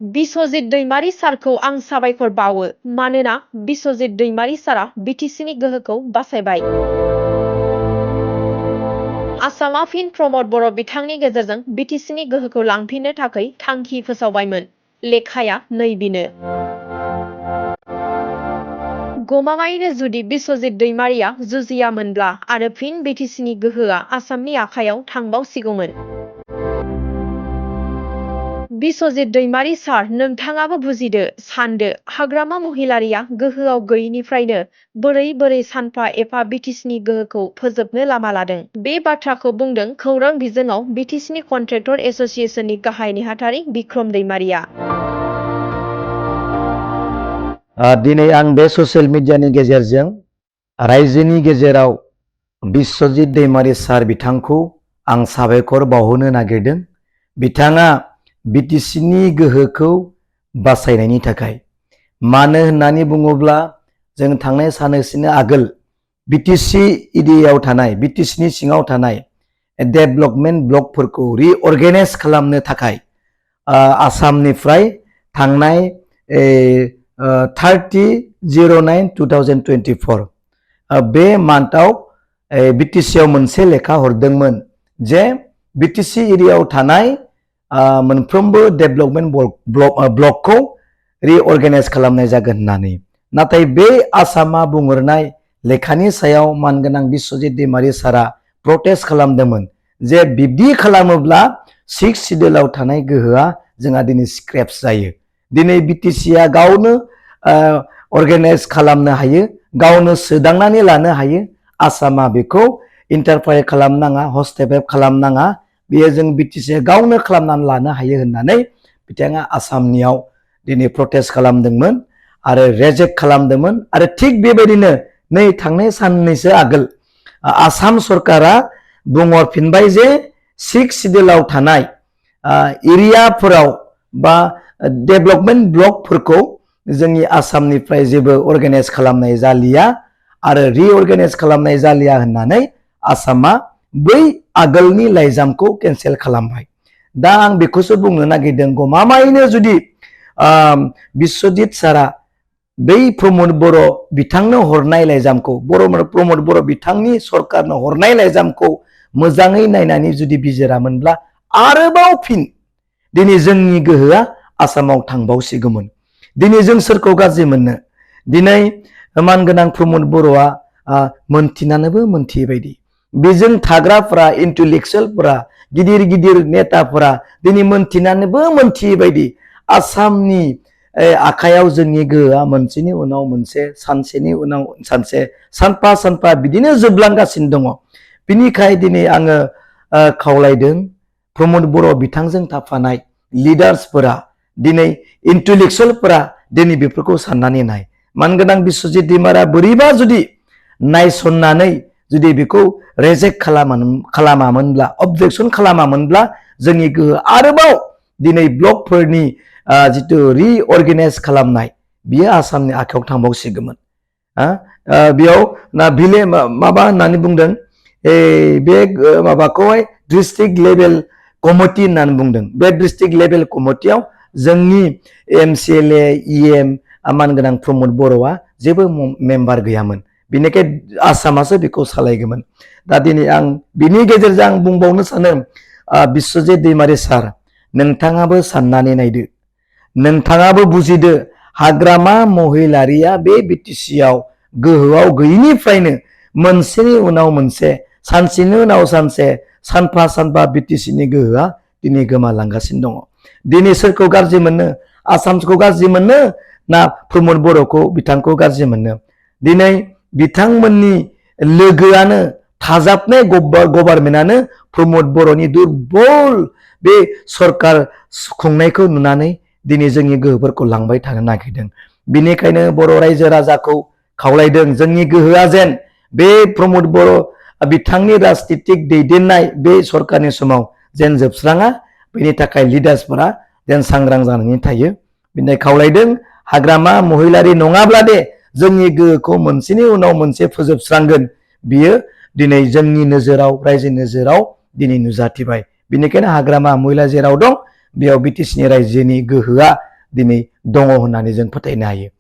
बिस्वजित दैमारी सारखौ आं साबायखर बावो मानोना बिस्वजित दैमारी सारा बिटिसिनि गोहोखौ बासायबाय। आसामा फिन प्रमद बर' बिथांनि गेजेरजों बिटिसिनि गोहोखौ लांफिननो थाखाय थांखि फोसावबायमोन। लेखाया नैबिनो। गमामायैनो जुदि बिस्वजित दैमारिया जुजियामोनब्ला आरो फिन बिटिसिनि गोहोआ आसामनि आखायाव थांबावसिगौमोन। बिस्वजित दैमारी सार, नोंथाङाबो बुजिदो, सानदो, हाग्रामा महिलारिया गोहोआव गैयिनिफ्रायनो बोरै सानफा एफा बिटिसिनि गोहोखौ फोजोबनो लामा लादों। बे बाथ्राखौ बुंदों खौरां बिजोङाव बिटिसिनि कन्ट्रेक्टर एसोसिएशननि गाहाय नेहाथारि बिक्रम दैमारिया। दिनै आं बे ससियेल मिडियानि गेजेरजों रायजोनि गेजेराव बिस्वजित दैमारी सार बिथांखौ आं साबायखर बावहोनो नागिरदों। बिथाङा बिटिसिनि गोहोखौ बासायनायनि थाखाय। मानो होननानै बुङोब्ला जों थांनाय साननैसोनि आगोल बिटिसि एरियायाव थानाय बिटिसिनि सिङाव थानाय डेभेलपमेन्ट ब्लकफोरखौ रिअर्गानाइज खालामनो थाखाय आसामनिफ्राय थांनाय 30/09/2024 बे मान्थआव बिटिसिआव मोनसे लेखा हरदोंमोन जे बिटिसि एरियायाव थानाय मोनफ्रोमबो डेभेलपमेन्ट ब्लकखौ रिअर्गानाइज खालामनाय जागोन होननानै। नाथाय बे आसामा बुंहरनाय लेखानि सायाव मानगोनां बिस्वजित दैमारी सारा प्रटेस्ट खालामदोंमोन जे बिब्दि खालामोब्ला 6 सिडिउलाव थानाय गोहोआ जोंहा दिनै स्क्रैप्स जायो। दिनै बिटिसिआ गावनो अर्गानाइज खालामनो हायो, गावनो सोदांनानै लानो हायो। आसामा बेखौ इन्टारफेयार खालामनाङा, हस्तक्षेप खालामनाङा, बेयो जों बिटिसिआ गावनो खालामनानै लानो हायो होननानै बिथाङा आसामनियाव दिनै प्रटेस्ट खालामदोंमोन आरो रेजेक्ट खालामदोंमन। आरो थिग बेबायदिनो नै थांनाय साननैसो आगोल आसाम सरकारा बुंहरफिनबाय जे 6 सिडिउलाव थानाय एरियाफोराव बा डेभेलपमेन्ट ब्लकफोरखौ जोंनि आसामनिफ्राय जेबो अर्गानाइज खालामनाय जालिया आरो रिअर्गानाइज खालामनाय जालिया होननानै आसामा बै आगोलनि लाइजामखौ केन्सेल खालामबाय। दा आं बेखौसो बुंनो नागिरदों, गमामायैनो जुदि बिस्वजित सारा बै प्रमद बर' बिथांनो हरनाय लाइजामखौ प्रमद बर' बिथांनि सरकारनो हरनाय लाइजामखौ मोजाङै नायनानै जुदि बिजिरामोनब्ला आरोबाव फिन दिनै जोंनि गोहोआ आसामाव थांबावसिगौमोन। दिनै जों सोरखौ गाज्रि मोननो? दिनै मानगोनां प्रमद बर'आ मोनथिनानैबो मोनथियै बायदि, बेजों थाग्राफोरा इन्टेलेक्सुवेलफोरा गिदिर गिदिर नेताफोरा दिनै मोनथिनानैबो मोनथियै बायदि आसामनि आखायाव जोंनि गोहोआ मोनसेनि उनाव मोनसे, सानसेनि उनाव सानसे, सानफा बिदिनो जोबलांगासिनो दङ। बिनिखाय दिनै आङो खावलायदों प्रमद बर' बिथांजों थाफानाय लिडार्सफोरा, दिनै इन्टेलेक्सुवेलफोरा दिनै बेफोरखौ साननानै नाय। मानगोनां बिस्वजित दैमारिया बोरैबा जुदि नायसननानै जुदि बेखौ रेजेक्ट खालामामोनब्ला, अबजेक्सन खालामामोनब्ला जोंनि गोहो आरोबाव दिनै ब्लकफोरनि जितु रिअर्गानाइज खालामनाय बियो आसामनि आखायाव थांबावसिगौमोन। बेयाव माबा होननानै बुंदों, बे माबाखौहाय डिस्ट्रिक्ट लेभेल कमिटि होननानै बुंदों। बे डिस्ट्रिक्ट लेभेल कमिटियाव जोंनि MCLA EM मानगोनां प्रमद बर'आ जेबो मेम्बार गैयामोन। बेनिखायनो आसामासो बेखौ सालायगौमोन। दा दिनै आं बिनि गेजेरजों आं बुंबावनो सानो, बिस्वजित दैमारी सार, नोंथाङाबो साननानै नायदो, नोंथाङाबो बुजिदो, हाग्रामा महिलारिया बे बिटिसिआव गोहोआव गैयिनिफ्रायनो मोनसेनि उनाव मोनसे, सानसेनि उनाव सानसे, सानफा बिटिसिनि गोहोआ दिनै गोमालांगासिनो दङ। दिनै सोरखौ गाज्रि मोननो? आसामखौ गाज्रि मोननो ना प्रमद बर'खौ बिथांखौ गाज्रि मोननो? दिनै बिथांमोननि लोगोआनो, थाजाबनाय गभर्नमेन्टआनो प्रमद बर'नि दुरबल बे सरकार खुंनायखौ नुनानै दिनै जोंनि गोहोफोरखौ लांबाय थानो नागिरदों। बेनिखायनो बर' रायजो राजाखौ खावलायदों, जोंनि गोहोआ जेन बे प्रमद बर' बिथांनि राजनितिक दैदेननाय बे सरकारनि समाव जेन जोबस्राङा, बेनि थाखाय लिडार्सफोरा जेन सांग्रां जानानै थायो। बिनिखायनो खावलायदों, हाग्रामा महिलारि नङाब्ला दे जोंनि गोहोखौ मोनसेनि उनाव मोनसे फोजोबस्रांगोन, बियो दिनै जोंनि नोजोराव, रायजो नोजोराव दिनै नुजाथिबाय। बेनिखायनो हाग्रामा महिला जेराव दं बेयाव बिटिसिनि रायजोनि गोहोआ दिनै दङ होननानै जों फोथायनो हायो।